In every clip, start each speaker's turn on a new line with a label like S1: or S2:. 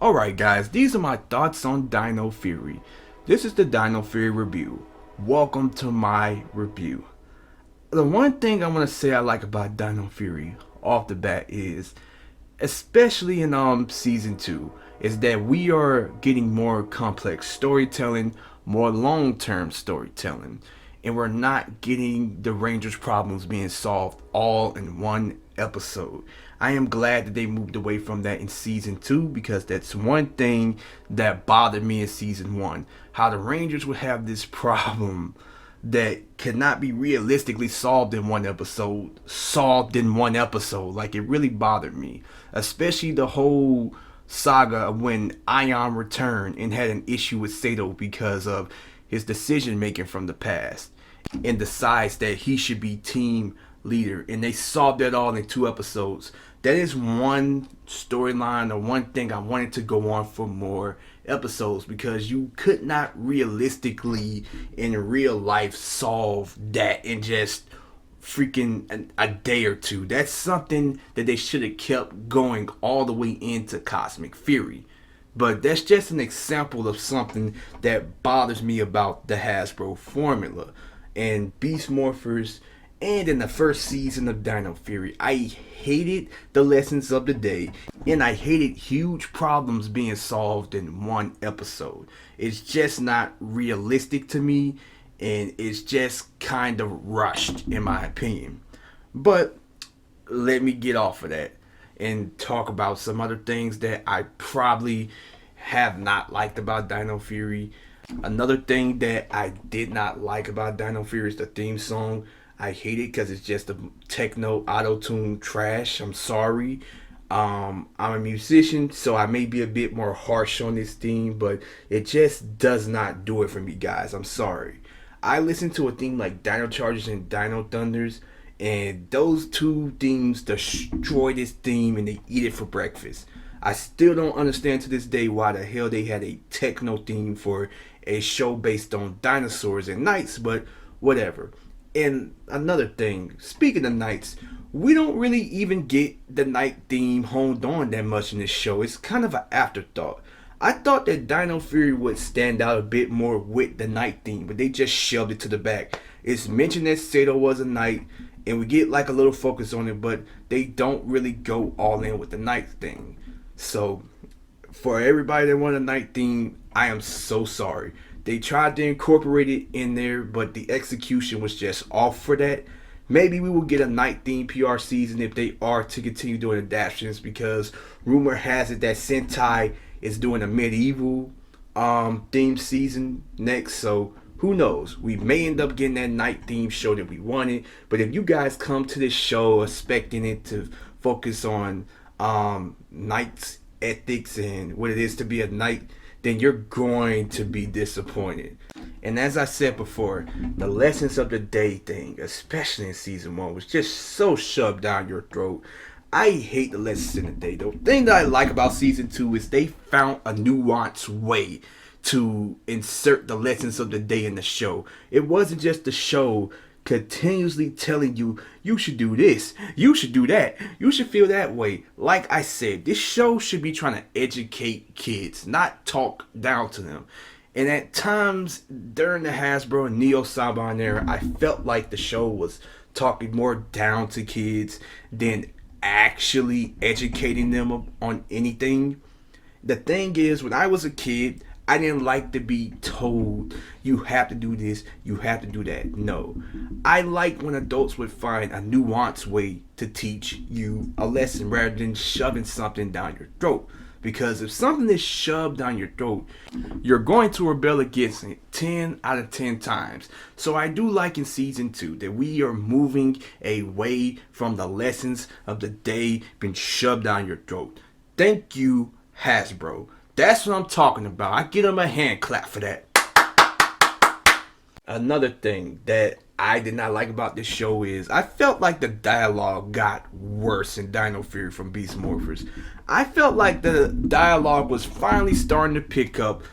S1: Alright guys, these are my thoughts on Dino Fury. This is the Dino Fury review. Welcome to my review. The one thing I want to say I like about Dino Fury off the bat is, especially in season 2, is that we are getting more complex storytelling, more long-term storytelling, and we're not getting the Rangers' problems being solved all in one episode. I am glad that they moved away from that in season 2 because that's one thing that bothered me in season 1. How the Rangers would have this problem that cannot be realistically solved in one episode, Like, it really bothered me. Especially the whole saga of when Ion returned and had an issue with Sato because of his decision making from the past and decides that he should be team leader, and they solved that all in 2 episodes. That is one storyline or one thing I wanted to go on for more episodes, because you could not realistically in real life solve that in just freaking a day or 2. That's something that they should have kept going all the way into Cosmic Fury. But that's just an example of something that bothers me about the Hasbro formula and Beast Morphers. And in the first season of Dino Fury, I hated the lessons of the day, and I hated huge problems being solved in one episode. It's just not realistic to me, and it's just kind of rushed in my opinion. But let me get off of that and talk about some other things that I probably have not liked about Dino Fury. Another thing that I did not like about Dino Fury is the theme song. I hate it because it's just a techno auto-tune trash. I'm sorry. I'm a musician, so I may be a bit more harsh on this theme, but it just does not do it for me, guys. I'm sorry. I listen to a theme like Dino Chargers and Dino Thunders, and those 2 themes destroy this theme and they eat it for breakfast. I still don't understand to this day why the hell they had a techno theme for a show based on dinosaurs and knights, but whatever. And another thing, speaking of knights, we don't really even get the knight theme honed on that much in this show. It's kind of an afterthought. I thought that Dino Fury would stand out a bit more with the knight theme, but they just shoved it to the back. It's mentioned that Sato was a knight, and we get like a little focus on it, but they don't really go all in with the knight thing. So, for everybody that wanted a knight theme, I am so sorry. They tried to incorporate it in there, but the execution was just off for that. Maybe we will get a night theme PR season if they are to continue doing adaptations, because rumor has it that Sentai is doing a medieval theme season next. So who knows? We may end up getting that night theme show that we wanted. But if you guys come to this show expecting it to focus on knights ethics and what it is to be a knight, then you're going to be disappointed. And as I said before, the lessons of the day thing, especially in season 1, was just so shoved down your throat. I hate the lessons in the day. The thing that I like about season 2 is they found a nuanced way to insert the lessons of the day in the show. It wasn't just the show continuously telling you, you should do this, you should do that, you should feel that way. Like I said, this show should be trying to educate kids, not talk down to them. And at times during the Hasbro and Neo Saban era, I felt like the show was talking more down to kids than actually educating them on anything. The thing is, when I was a kid, I didn't like to be told, you have to do this, you have to do that. No. I liked when adults would find a nuanced way to teach you a lesson rather than shoving something down your throat. Because if something is shoved down your throat, you're going to rebel against it 10 out of 10 times. So I do like in season 2 that we are moving away from the lessons of the day being shoved down your throat. Thank you, Hasbro. That's what I'm talking about. I give them a hand clap for that. Another thing that I did not like about this show is I felt like the dialogue got worse in Dino Fury from Beast Morphers. I felt like the dialogue was finally starting to pick up,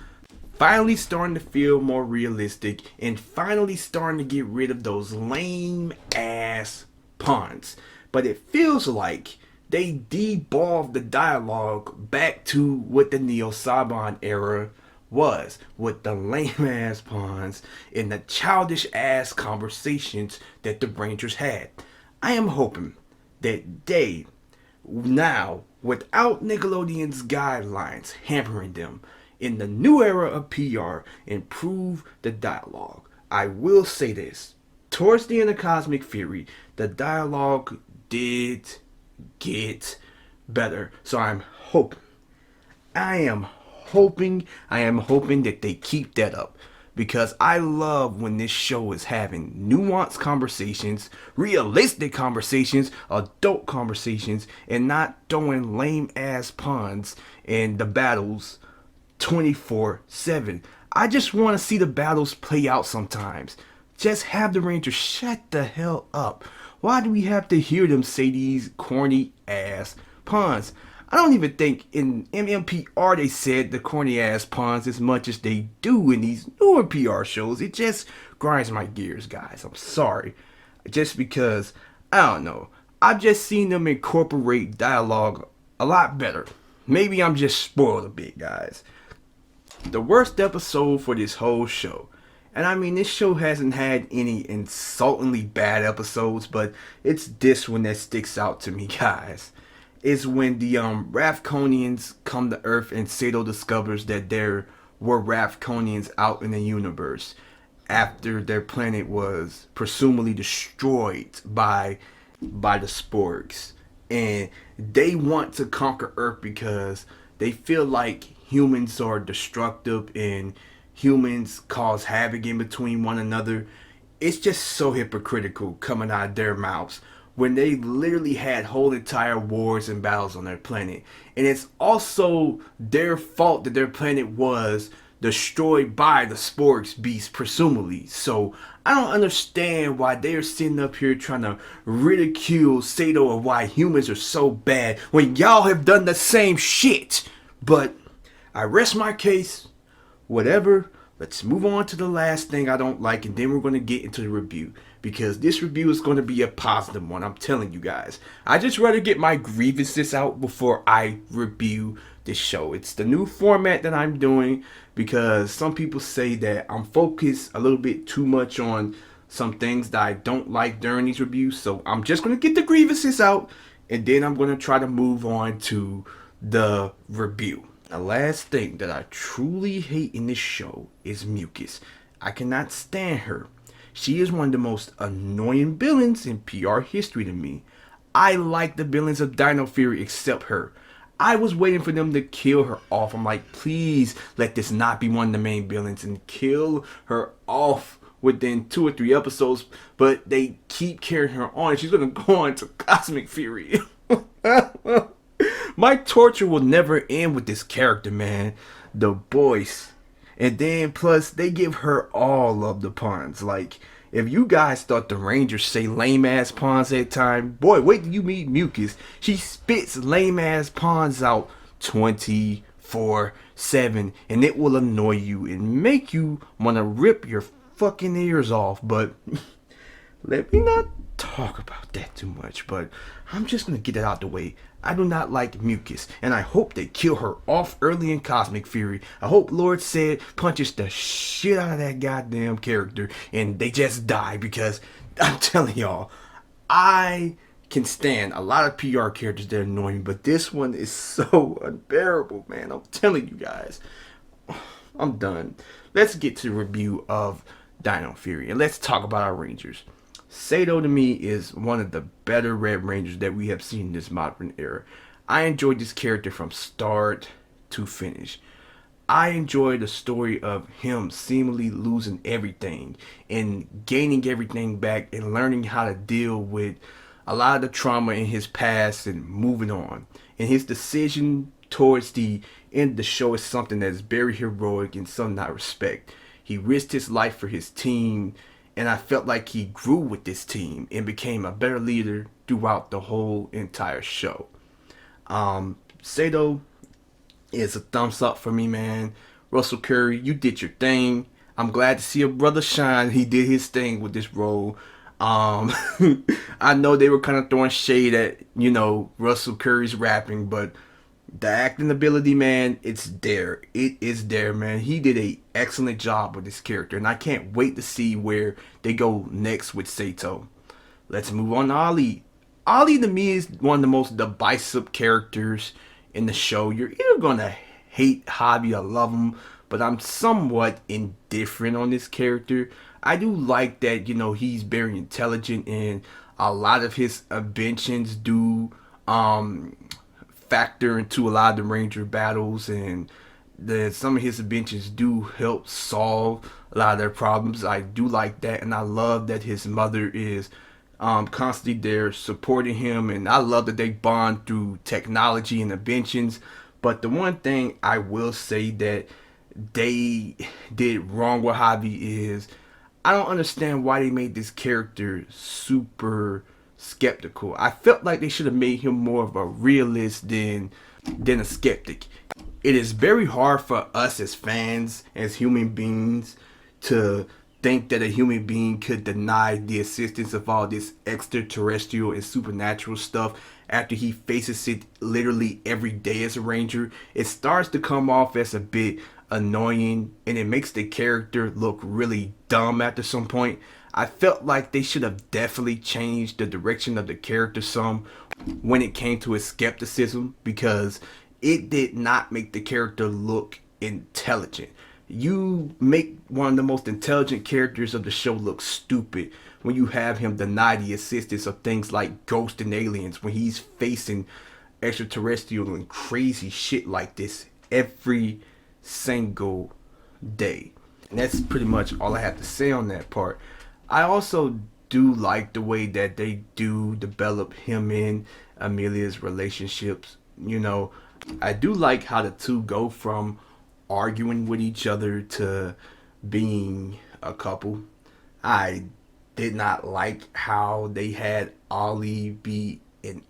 S1: finally starting to feel more realistic, and finally starting to get rid of those lame ass puns. But it feels like they devolved the dialogue back to what the Neo Saban era was, with the lame ass puns and the childish ass conversations that the Rangers had. I am hoping that they, now, without Nickelodeon's guidelines hampering them, in the new era of PR, improve the dialogue. I will say this. Towards the end of Cosmic Fury, the dialogue did get better. So I am hoping that they keep that up. Because I love when this show is having nuanced conversations, realistic conversations, adult conversations, and not throwing lame ass puns in the battles 24/7. I just want to see the battles play out sometimes. Just have the Rangers shut the hell up. Why do we have to hear them say these corny ass puns? I don't even think in MMPR they said the corny ass puns as much as they do in these newer PR shows. It just grinds my gears, guys. I'm sorry. Just because, I don't know. I've just seen them incorporate dialogue a lot better. Maybe I'm just spoiled a bit, guys. The worst episode for this whole show. And I mean, this show hasn't had any insultingly bad episodes, but it's this one that sticks out to me, guys. Is when the Ravkonians come to Earth and Sato discovers that there were Ravkonians out in the universe after their planet was presumably destroyed by the sporks. And they want to conquer Earth because they feel like humans are destructive and humans cause havoc in between one another. It's just so hypocritical coming out of their mouths when they literally had whole entire wars and battles on their planet. And it's also their fault that their planet was destroyed by the sporks beast, presumably. So I don't understand why they're sitting up here trying to ridicule Sato of why humans are so bad when y'all have done the same shit. But I rest my case. Whatever. Let's move on to the last thing I don't like, and then we're going to get into the review. Because this review is going to be a positive one, I'm telling you guys. I just rather get my grievances out before I review this show. It's the new format that I'm doing because some people say that I'm focused a little bit too much on some things that I don't like during these reviews. So I'm just going to get the grievances out, and then I'm going to try to move on to the review. The last thing that I truly hate in this show is Mucus. I cannot stand her. She is one of the most annoying villains in PR history to me. I like the villains of Dino Fury except her. I was waiting for them to kill her off. I'm like, please let this not be one of the main villains and kill her off within 2 or 3 episodes. But they keep carrying her on and she's going to go on to Cosmic Fury. My torture will never end with this character, man. The voice. And then plus they give her all of the puns. Like, if you guys thought the Rangers say lame ass puns at time, boy, wait till you meet Mucus. She spits lame ass puns out 24/7, and it will annoy you and make you want to rip your fucking ears off. But let me not talk about that too much, but I'm just gonna get it out the way. I do not like Mucus, and I hope they kill her off early in Cosmic Fury. I hope Lord Said punches the shit out of that goddamn character and they just die, because I'm telling y'all, I can stand a lot of PR characters that annoy me, but this one is so unbearable, man. I'm telling you guys. I'm done. Let's get to the review of Dino Fury, and let's talk about our Rangers. Sato to me is one of the better Red Rangers that we have seen in this modern era. I enjoyed this character from start to finish. I enjoyed the story of him seemingly losing everything and gaining everything back and learning how to deal with a lot of the trauma in his past and moving on. And his decision towards the end of the show is something that is very heroic and something I respect. He risked his life for his team, and I felt like he grew with this team and became a better leader throughout the whole entire show. Sato is a thumbs up for me, man. Russell Curry, you did your thing. I'm glad to see a brother shine. He did his thing with this role. Um, I know they were kind of throwing shade at, Russell Curry's rapping, but the acting ability, man, it's there. It is there, man. He did a excellent job with this character, and I can't wait to see where they go next with Sato. Let's move on to Ali. Ali to me is one of the most divisive characters in the show. You're either gonna hate Hobby or love him, but I'm somewhat indifferent on this character. I do like that, he's very intelligent and a lot of his inventions do factor into a lot of the Ranger battles, and some of his inventions do help solve a lot of their problems. I do like that, and I love that his mother is constantly there supporting him, and I love that they bond through technology and inventions. But the one thing I will say that they did wrong with Javi is I don't understand why they made this character super skeptical. I felt like they should have made him more of a realist than a skeptic. It is very hard for us as fans, as human beings, to think that a human being could deny the existence of all this extraterrestrial and supernatural stuff after he faces it literally every day as a ranger. It starts to come off as a bit annoying, and it makes the character look really dumb after some point. I felt like they should have definitely changed the direction of the character some when it came to his skepticism, because it did not make the character look intelligent. You make one of the most intelligent characters of the show look stupid when you have him deny the existence of things like ghosts and aliens when he's facing extraterrestrial and crazy shit like this every single day. And that's pretty much all I have to say on that part. I also do like the way that they do develop him and Amelia's relationships. I do like how the two go from arguing with each other to being a couple. I did not like how they had Ollie be an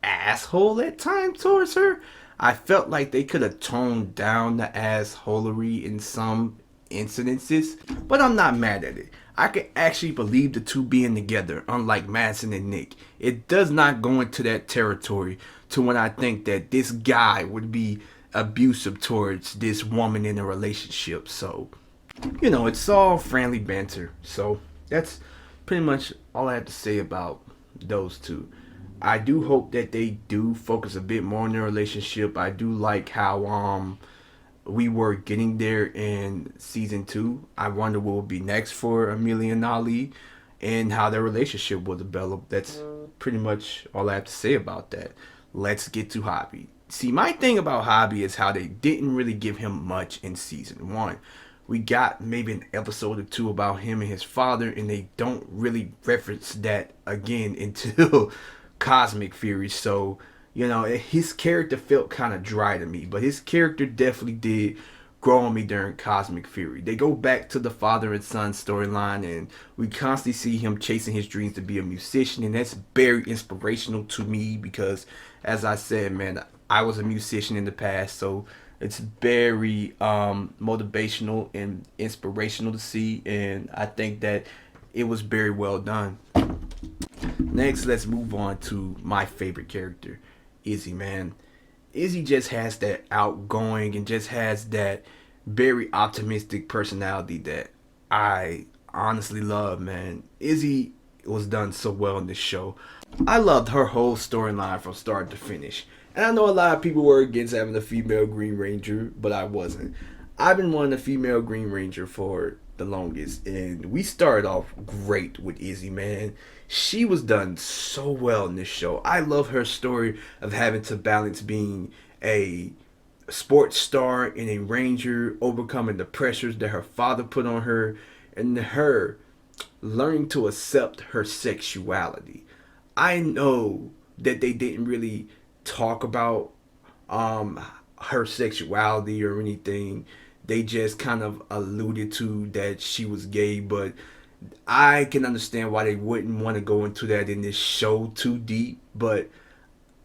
S1: asshole at times towards her. I felt like they could have toned down the assholery in some incidences, but I'm not mad at it. I can actually believe the two being together, unlike Madison and Nick. It does not go into that territory to when I think that this guy would be abusive towards this woman in a relationship. So, it's all friendly banter. So, that's pretty much all I have to say about those two. I do hope that they do focus a bit more on their relationship. I do like how we were getting there in season 2. I wonder what will be next for Amelia and Ali and how their relationship will develop. That's pretty much all I have to say about that. Let's get to Hobby. See, my thing about Hobby is how they didn't really give him much in season 1. We got maybe an episode or 2 about him and his father, and they don't really reference that again until Cosmic Fury. So, his character felt kind of dry to me, but his character definitely did grow on me during Cosmic Fury. They go back to the father and son storyline, and we constantly see him chasing his dreams to be a musician, and that's very inspirational to me because, as I said, man, I was a musician in the past, so it's very motivational and inspirational to see, and I think that it was very well done. Next, let's move on to my favorite character, Izzy, man. Izzy just has that outgoing and just has that very optimistic personality that I honestly love, man. Izzy was done so well in this show. I loved her whole storyline from start to finish. And I know a lot of people were against having a female Green Ranger, but I wasn't. I've been wanting a female Green Ranger for the longest, and we started off great with Izzy, man. She was done so well in this show. I love her story of having to balance being a sports star and a ranger, overcoming the pressures that her father put on her, and her learning to accept her sexuality. I know that they didn't really talk about her sexuality or anything. They just kind of alluded to that she was gay, but I can understand why they wouldn't want to go into that in this show too deep. But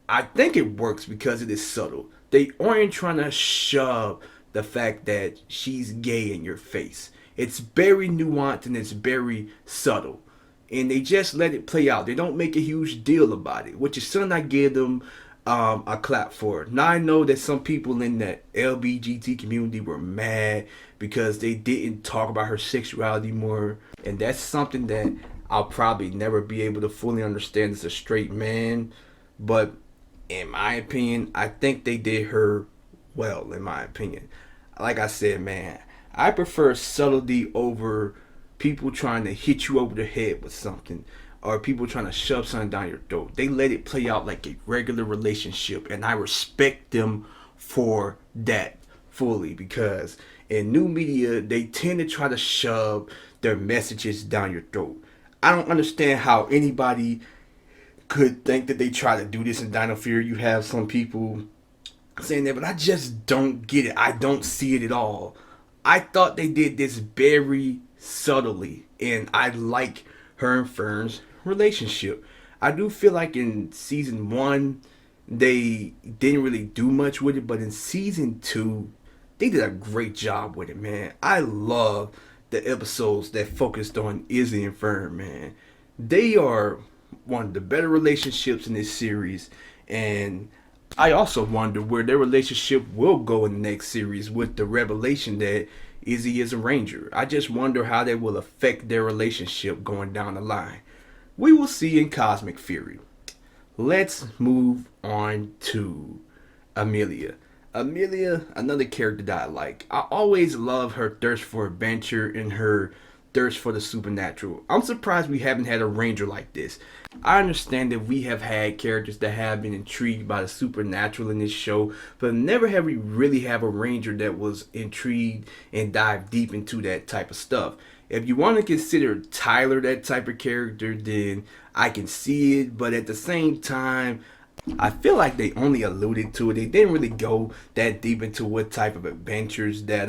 S1: I think it works because it is subtle. They aren't trying to shove the fact that she's gay in your face. It's very nuanced and it's very subtle. and they just let it play out. They don't make a huge deal about it, which is something I give them a clap for. Now I know that some people in that LBGT community were mad because they didn't talk about her sexuality more, and that's something that I'll probably never be able to fully understand as a straight man. But in my opinion, I think they did her well. In my opinion, like I said, man, I prefer subtlety over people trying to hit you over the head with something, or people trying to shove something down your throat. They let it play out like a regular relationship, and I respect them for that fully, because in new media they tend to try to shove their messages down your throat. I don't understand how anybody could think that they try to do this in Dino Fury. You have some people saying that, but I just don't get it. I don't see it at all. I thought they did this very subtly, and I like her and Fern's relationship. I do feel like in season one they didn't really do much with it, but in season two they did a great job with it, man. I love the episodes that focused on Izzy and Fern, man. They are one of the better relationships in this series, and I also wonder where their relationship will go in the next series with the revelation that Izzy is a ranger. I just wonder how that will affect their relationship going down the line. We will see in Cosmic Fury. Let's move on to Amelia. Amelia, another character that I like. I always love her thirst for adventure and her thirst for the supernatural. I'm surprised we haven't had a ranger like this. I understand that we have had characters that have been intrigued by the supernatural in this show, but never have we really have a ranger that was intrigued and dived deep into that type of stuff. If you want to consider Tyler that type of character, then I can see it, but at the same time, I feel like they only alluded to it. They didn't really go that deep into what type of adventures that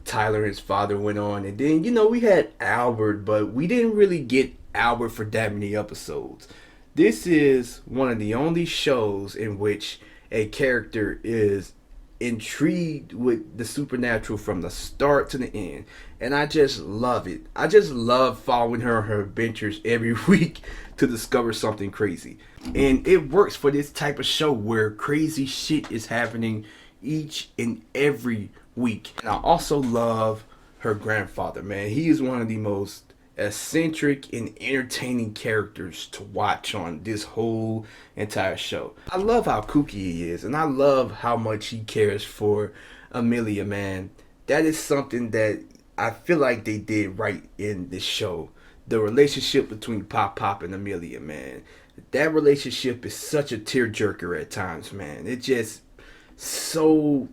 S1: Tyler and his father went on. And then, we had Albert, but we didn't really get Albert for that many episodes. This is one of the only shows in which a character is intrigued with the supernatural from the start to the end, and I just love it. I just love following her adventures every week to discover something crazy, and it works for this type of show where crazy shit is happening each and every week. And I also love her grandfather, man. He is one of the most eccentric and entertaining characters to watch on this whole entire show. I love how kooky he is, and I love how much he cares for Amelia, man. That is something that I feel like they did right in this show. The relationship between Pop and Amelia, man. That relationship is such a tearjerker at times, man. It just so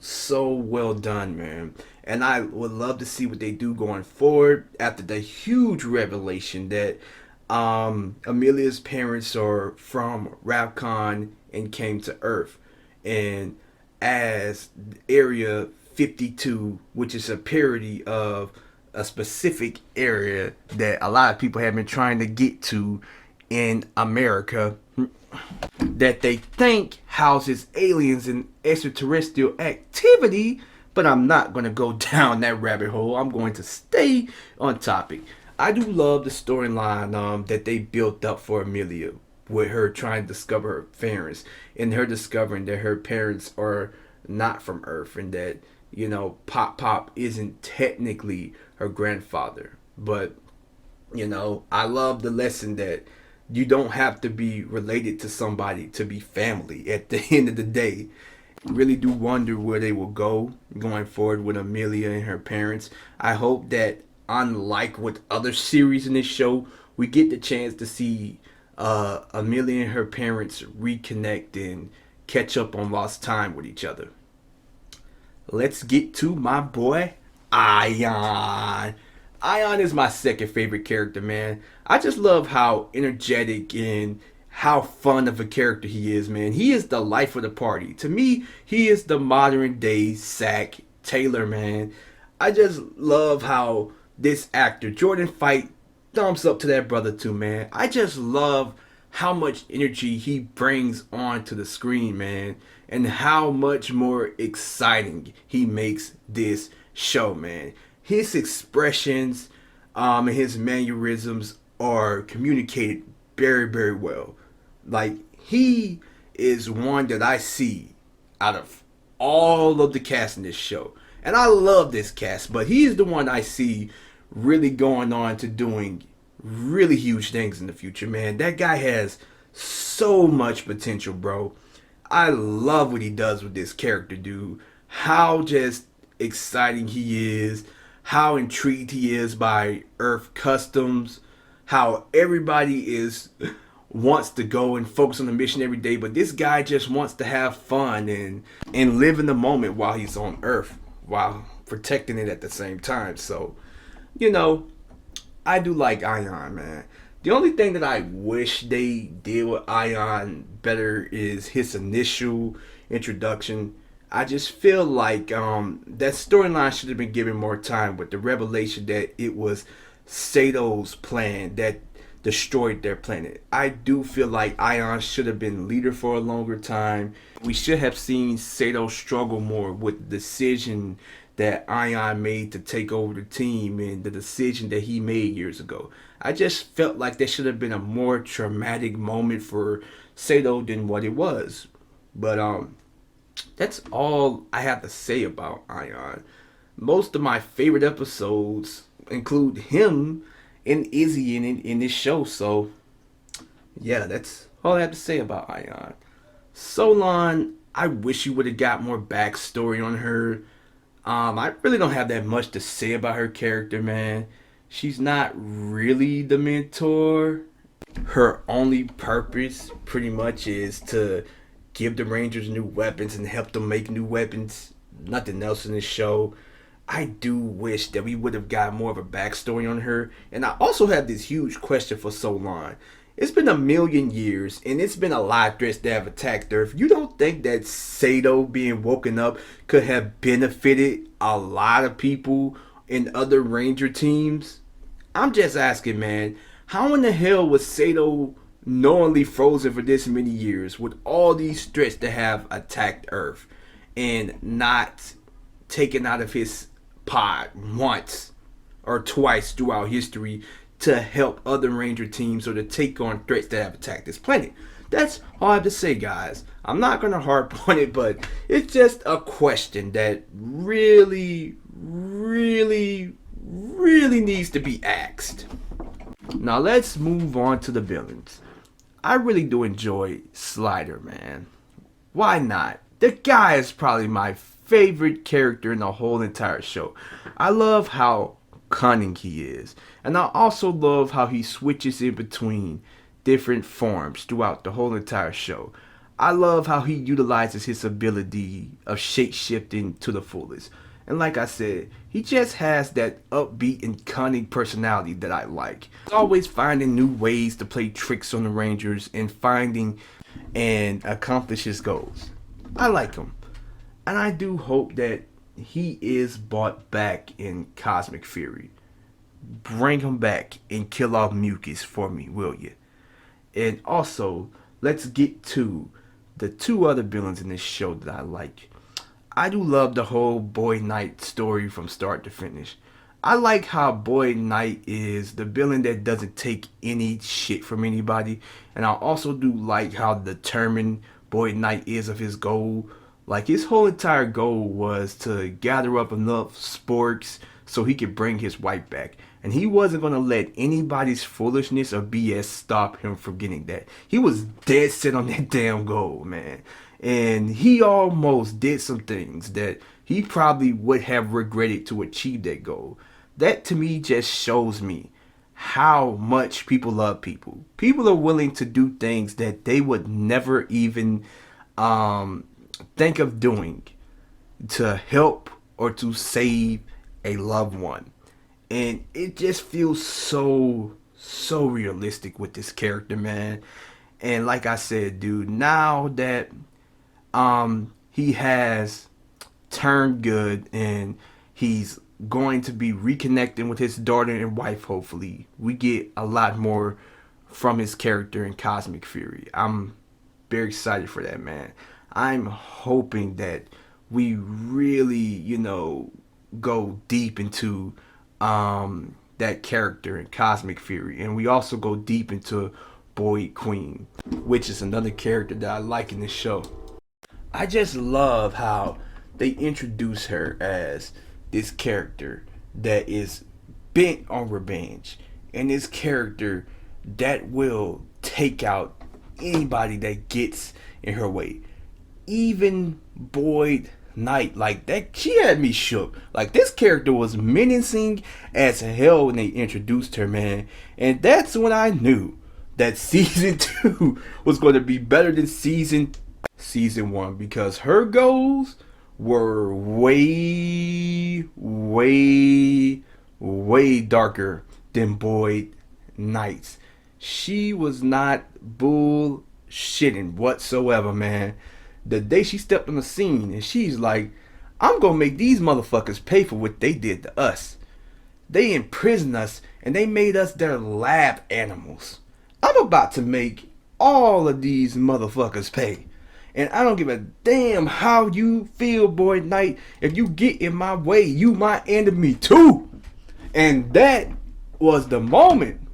S1: well done, man. And I would love to see what they do going forward after the huge revelation that Amelia's parents are from Rapcon and came to Earth. And as Area 52, which is a parody of a specific area that a lot of people have been trying to get to in America, that they think houses aliens and extraterrestrial activity. But I'm not going to go down that rabbit hole. I'm going to stay on topic. I do love the storyline that they built up for Amelia, with her trying to discover her parents, and her discovering that her parents are not from Earth, and that, Pop isn't technically her grandfather. But, I love the lesson that you don't have to be related to somebody to be family at the end of the day. Really do wonder where they will go going forward with Amelia and her parents. I hope that, unlike with other series in this show, we get the chance to see Amelia and her parents reconnect and catch up on lost time with each other. Let's get to my boy Ion. Ion is my second favorite character, man. I just love how energetic and how fun of a character he is, man. He is the life of the party. To me, he is the modern day Zack Taylor, man. I just love how this actor, Jordan Fight, thumbs up to that brother too, man. I just love how much energy he brings onto the screen, man, and how much more exciting he makes this show, man. His expressions and his mannerisms are communicated very, very well. Like, he is one that I see out of all of the cast in this show. And I love this cast, but he's the one I see really going on to doing really huge things in the future, man. That guy has so much potential, bro. I love what he does with this character, dude. How just exciting he is, how intrigued he is by Earth customs, how everybody is wants to go and focus on the mission every day, but this guy just wants to have fun and live in the moment while he's on Earth, while protecting it at the same time. So, you know, I do like Ion, man. The only thing that I wish they did with Ion better is his initial introduction. I just feel like that storyline should have been given more time with the revelation that it was Sato's plan that destroyed their planet. I do feel like Ion should have been leader for a longer time. We should have seen Sato struggle more with the decision that Ion made to take over the team and the decision that he made years ago. I just felt like there should have been a more traumatic moment for Sato than what it was. But that's all I have to say about Ion. Most of my favorite episodes include him and Izzy in this show. So yeah, that's all I have to say about Ion. Solon, I wish you would have got more backstory on her. I really don't have that much to say about her character, man. She's not really the mentor. Her only purpose pretty much is to give the Rangers new weapons and help them make new weapons. Nothing else in this show. I do wish that we would have got more of a backstory on her. And I also have this huge question for Solon. It's been a million years, and it's been a lot of threats that have attacked Earth. You don't think that Sato being woken up could have benefited a lot of people in other Ranger teams? I'm just asking, man. How in the hell was Sato knowingly frozen for this many years with all these threats that have attacked Earth and not taken out of his pod once or twice throughout history to help other Ranger teams or to take on threats that have attacked this planet? That's all I have to say, guys. I'm not going to harp on it, but it's just a question that really, really, really needs to be asked. Now let's move on to the villains. I really do enjoy Slider, man. Why not? The guy is probably my favorite character in the whole entire show. I love how cunning he is. And I also love how he switches in between different forms throughout the whole entire show. I love how he utilizes his ability of shape-shifting to the fullest. And like I said, he just has that upbeat and cunning personality that I like. He's always finding new ways to play tricks on the Rangers and finding and accomplish his goals. I like him. And I do hope that he is brought back in Cosmic Fury. Bring him back and kill off Mucus for me, will you? And also, let's get to the two other villains in this show that I like. I do love the whole Boy Knight story from start to finish. I like how Boy Knight is the villain that doesn't take any shit from anybody. And I also do like how determined Boy Knight is of his goal. Like, his whole entire goal was to gather up enough sporks so he could bring his wife back. And he wasn't going to let anybody's foolishness or BS stop him from getting that. He was dead set on that damn goal, man. And he almost did some things that he probably would have regretted to achieve that goal. That to me just shows me how much people love people. People are willing to do things that they would never even think of doing to help or to save a loved one. And it just feels so realistic with this character, man. And like I said, dude, now that he has turned good and he's going to be reconnecting with his daughter and wife, hopefully we get a lot more from his character in Cosmic Fury. I'm very excited for that, man. I'm hoping that we really, go deep into that that character in Cosmic Fury, and we also go deep into Boyd Queen, which is another character that I like in this show. I just love how they introduce her as this character that is bent on revenge, and this character that will take out anybody that gets in her way. Even Boyd Knight, like that, she had me shook. Like, this character was menacing as hell when they introduced her, man. And that's when I knew that season 2 was going to be better than season 1, because her goals were way darker than Boyd Knight's. She was not bullshitting whatsoever, man. The day she stepped on the scene and she's like, I'm gonna make these motherfuckers pay for what they did to us. They imprisoned us and they made us their lab animals. I'm about to make all of these motherfuckers pay. And I don't give a damn how you feel, Boyd Knight. If you get in my way, you my enemy too. And that was the moment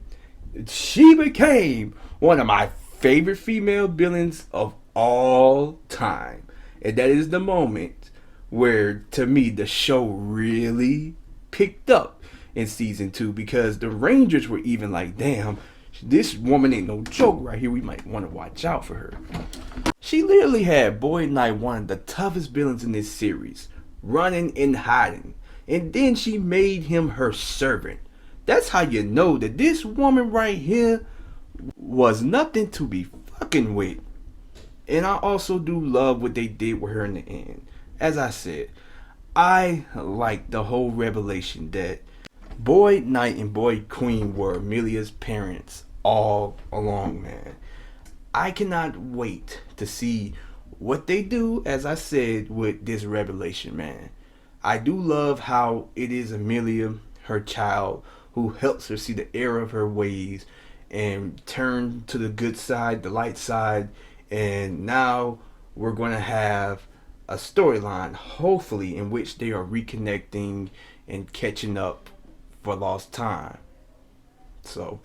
S1: she became one of my favorite female villains of all time. And that is the moment where, to me, the show really picked up in season 2, because the Rangers were even like, damn, this woman ain't no joke right here. We might want to watch out for her. She literally had Boyd Knight, one of the toughest villains in this series, running and hiding. And then she made him her servant. That's how you know that this woman right here was nothing to be fucking with. And I also do love what they did with her in the end. As I said, I like the whole revelation that Boyd Knight and Boyd Queen were Amelia's parents all along, man. I cannot wait to see what they do, as I said, with this revelation, man. I do love how it is Amelia, her child, who helps her see the error of her ways and turn to the good side, the light side. And now we're going to have a storyline, hopefully, in which they are reconnecting and catching up for lost time. So,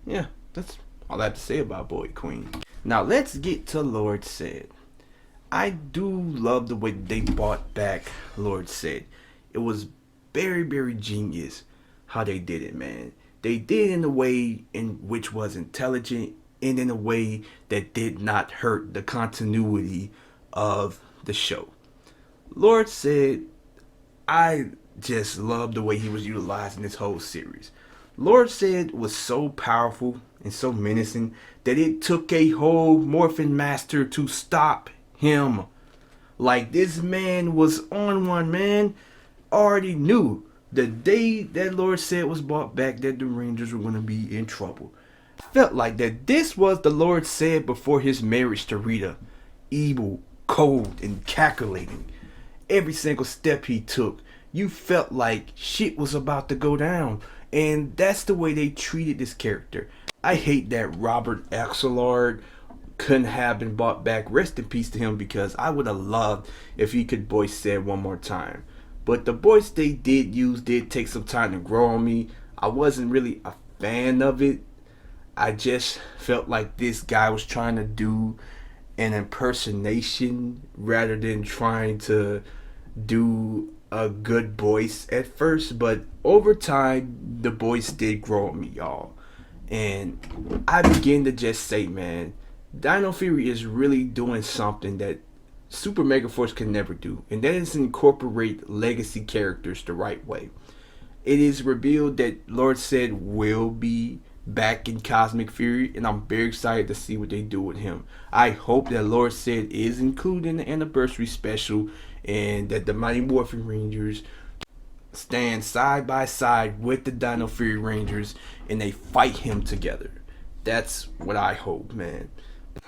S1: yeah, that's all I have to say about Boyd Queen. Now, let's get to Lord Said. I do love the way they brought back Lord Said. It was very genius how they did it, man. They did it in a way in which was intelligent, and in a way that did not hurt the continuity of the show. Lord Said, I just love the way he was utilized in this whole series. Lord Said was so powerful and so menacing that it took a whole Morphin Master to stop him. Like, this man was on one, man. Already knew the day that Lord Said was brought back that the Rangers were going to be in trouble. Felt like that this was the Lord Said before his marriage to Rita. Evil, cold, and calculating. Every single step he took, you felt like shit was about to go down. And that's the way they treated this character. I hate that Robert Axelrod couldn't have been brought back. Rest in peace to him, because I would have loved if he could voice Said one more time. But the voice they did use did take some time to grow on me. I wasn't really a fan of it. I just felt like this guy was trying to do an impersonation rather than trying to do a good voice at first. But over time, the voice did grow on me, y'all. And I begin to just say, man, Dino Fury is really doing something that Super Megaforce can never do. And that is incorporate legacy characters the right way. It is revealed that Lord Said will be back in Cosmic Fury, and I'm very excited to see what they do with him. I hope that Lord Said is included in the anniversary special, and that the Mighty Morphin Rangers stand side by side with the Dino Fury Rangers and they fight him together. That's what I hope, man.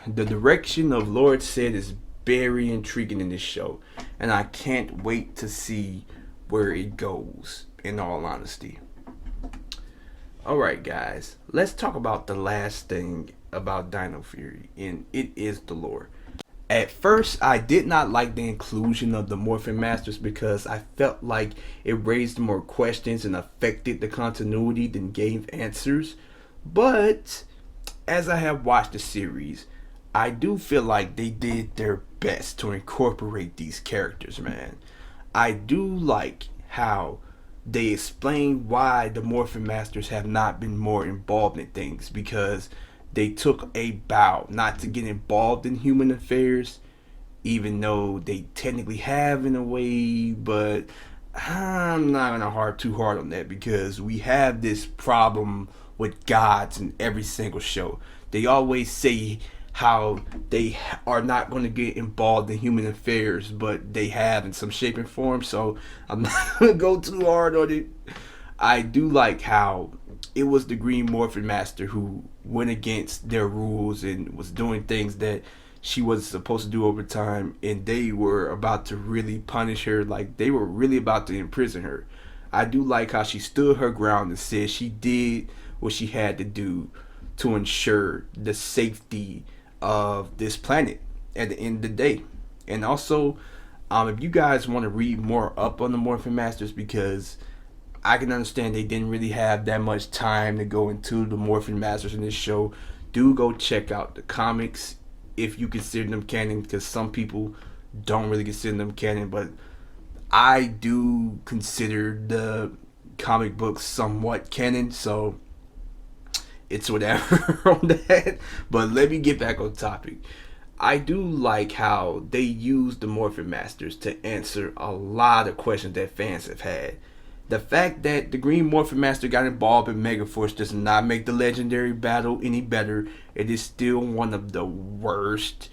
S1: The direction of Lord Said is very intriguing in this show, and I can't wait to see where it goes, in all honesty. Alright guys, let's talk about the last thing about Dino Fury, and it is the lore. At first, I did not like the inclusion of the Morphin Masters because I felt like it raised more questions and affected the continuity than gave answers. But as I have watched the series, I do feel like they did their best to incorporate these characters, man. I do like how they explain why the Morphin Masters have not been more involved in things because they took a vow not to get involved in human affairs, even though they technically have in a way, but I'm not gonna harp too hard on that because we have this problem with gods in every single show. They always say how they are not going to get involved in human affairs, but they have in some shape and form. So I'm not gonna go too hard on it. I do like how it was the Green Morphin Master who went against their rules and was doing things that she was supposed to do over time, and they were about to really punish her. Like they were really about to imprison her. I do like how she stood her ground and said she did what she had to do to ensure the safety of this planet at the end of the day. And also, if you guys want to read more up on the Morphin Masters, because I can understand they didn't really have that much time to go into the Morphin Masters in this show, do go check out the comics if you consider them canon, because some people don't really consider them canon, but I do consider the comic books somewhat canon, so it's whatever on that. But let me get back on topic. I do like how they use the Morphin Masters to answer a lot of questions that fans have had. The fact that the Green Morphin Master got involved in Megaforce does not make the legendary battle any better. It is still one of the worst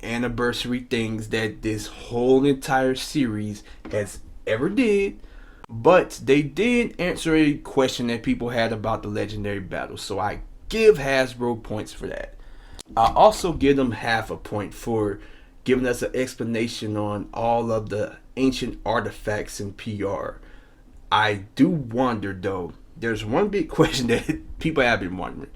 S1: anniversary things that this whole entire series has ever did. But they did answer a question that people had about the legendary battle, so I give Hasbro points for that. I also give them half a point for giving us an explanation on all of the ancient artifacts in PR. I do wonder though, there's one big question that people have been wondering.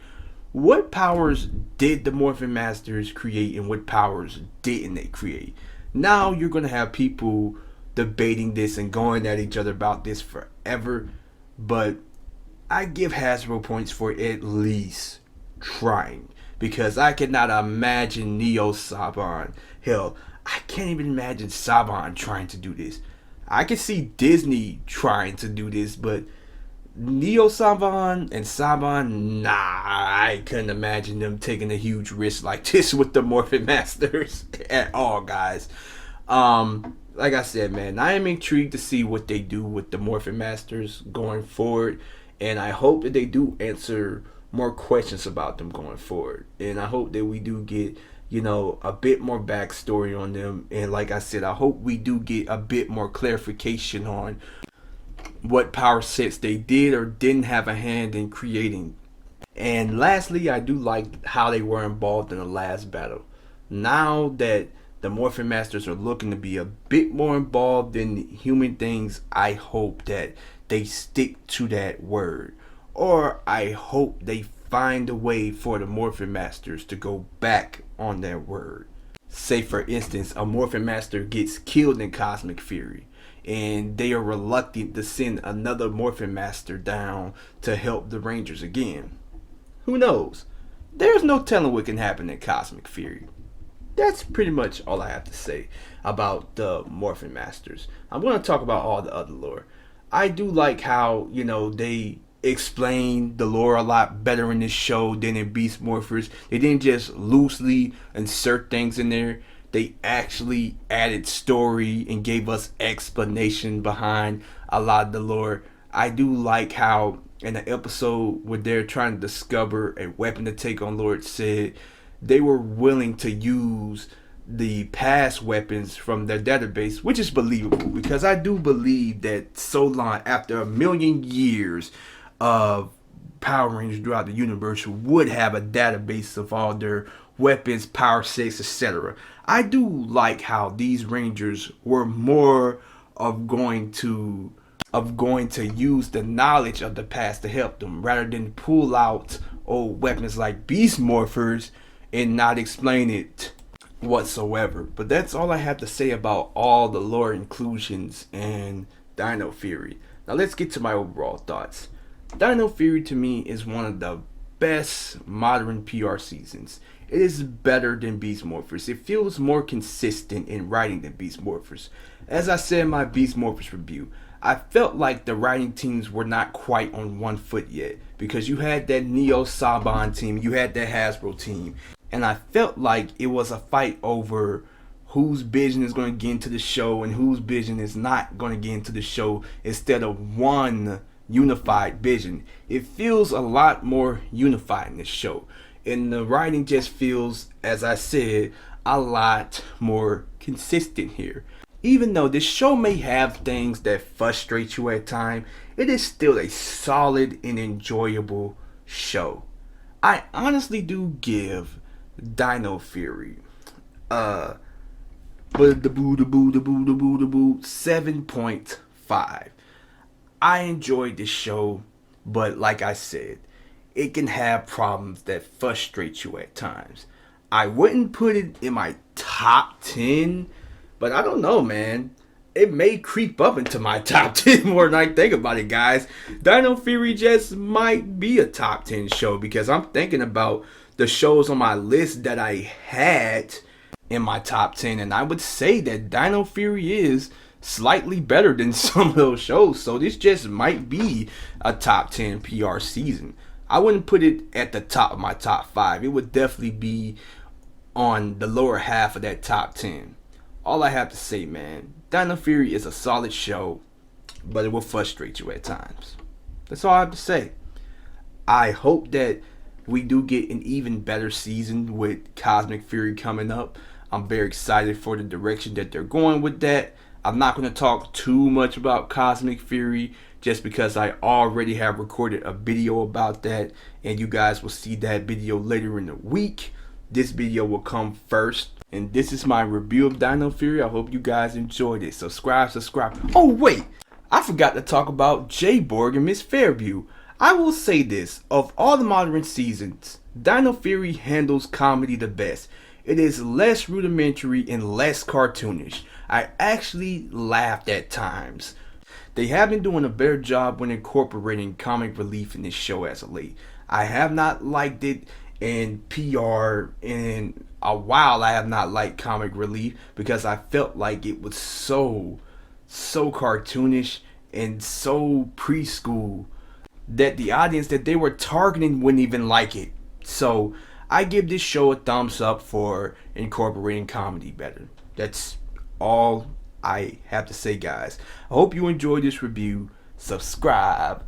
S1: What powers did the Morphin Masters create and what powers didn't they create? Now you're going to have people debating this and going at each other about this forever, but I give Hasbro points for at least trying, because I cannot imagine Neo Saban. Hell, I can't even imagine Saban trying to do this. I can see Disney trying to do this, but Neo Saban and Saban, nah, I couldn't imagine them taking a huge risk like this with the Morphin Masters at all, guys. Like I said, man, I am intrigued to see what they do with the Morphin Masters going forward, and I hope that they do answer more questions about them going forward. And I hope that we do get, a bit more backstory on them. And like I said, I hope we do get a bit more clarification on what power sets they did or didn't have a hand in creating. And lastly, I do like how they were involved in the last battle. Now that the Morphin Masters are looking to be a bit more involved in human things, I hope that they stick to that word. Or I hope they find a way for the Morphin Masters to go back on that word. Say for instance, a Morphin Master gets killed in Cosmic Fury, and they are reluctant to send another Morphin Master down to help the Rangers again. Who knows? There's no telling what can happen in Cosmic Fury. That's pretty much all I have to say about the Morphin Masters. I'm going to talk about all the other lore. I do like how, they explain the lore a lot better in this show than in Beast Morphers. They didn't just loosely insert things in there. They actually added story and gave us explanation behind a lot of the lore. I do like how in the episode where they're trying to discover a weapon to take on Lord Sid, they were willing to use the past weapons from their database, which is believable, because I do believe that Solon, after a million years of Power Rangers throughout the universe, would have a database of all their weapons, power sets, etc. I do like how these Rangers were more of going to use the knowledge of the past to help them, rather than pull out old weapons like Beast Morphers and not explain it whatsoever. But that's all I have to say about all the lore inclusions in Dino Fury. Now let's get to my overall thoughts. Dino Fury to me is one of the best modern PR seasons. It is better than Beast Morphers. It feels more consistent in writing than Beast Morphers. As I said in my Beast Morphers review, I felt like the writing teams were not quite on one foot yet, because you had that Neo Saban team, you had that Hasbro team, and I felt like it was a fight over whose vision is going to get into the show and whose vision is not going to get into the show, instead of one unified vision. It feels a lot more unified in this show, and the writing just feels, as I said, a lot more consistent here. Even though this show may have things that frustrate you at times, it is still a solid and enjoyable show. I honestly do give Dino Fury 7.5. I enjoyed this show, but like I said, it can have problems that frustrate you at times. I wouldn't put it in my top 10, but I don't know, man. It may creep up into my top 10 more than I think about it, guys. Dino Fury just might be a top 10 show, because I'm thinking about the shows on my list that I had in my top 10, and I would say that Dino Fury is slightly better than some of those shows. So this just might be a top 10 PR season. I wouldn't put it at the top of my top 5. It would definitely be on the lower half of that top 10. All I have to say, man, Dino Fury is a solid show, but it will frustrate you at times. That's all I have to say. I hope that we do get an even better season with Cosmic Fury coming up. I'm very excited for the direction that they're going with that. I'm not going to talk too much about Cosmic Fury, just because I already have recorded a video about that, and you guys will see that video later in the week. This video will come first, and this is my review of Dino Fury. I hope you guys enjoyed it. Subscribe. Oh wait, I forgot to talk about J-Borg and Miss Fairview. I will say this, of all the modern seasons, Dino Fury handles comedy the best. It is less rudimentary and less cartoonish. I actually laughed at times. They have been doing a better job when incorporating comic relief in this show as of late. I have not liked it in PR in a while. I have not liked comic relief because I felt like it was so cartoonish and so preschool that the audience that they were targeting wouldn't even like it. So I give this show a thumbs up for incorporating comedy better. That's all I have to say, guys. I hope you enjoyed this review. Subscribe.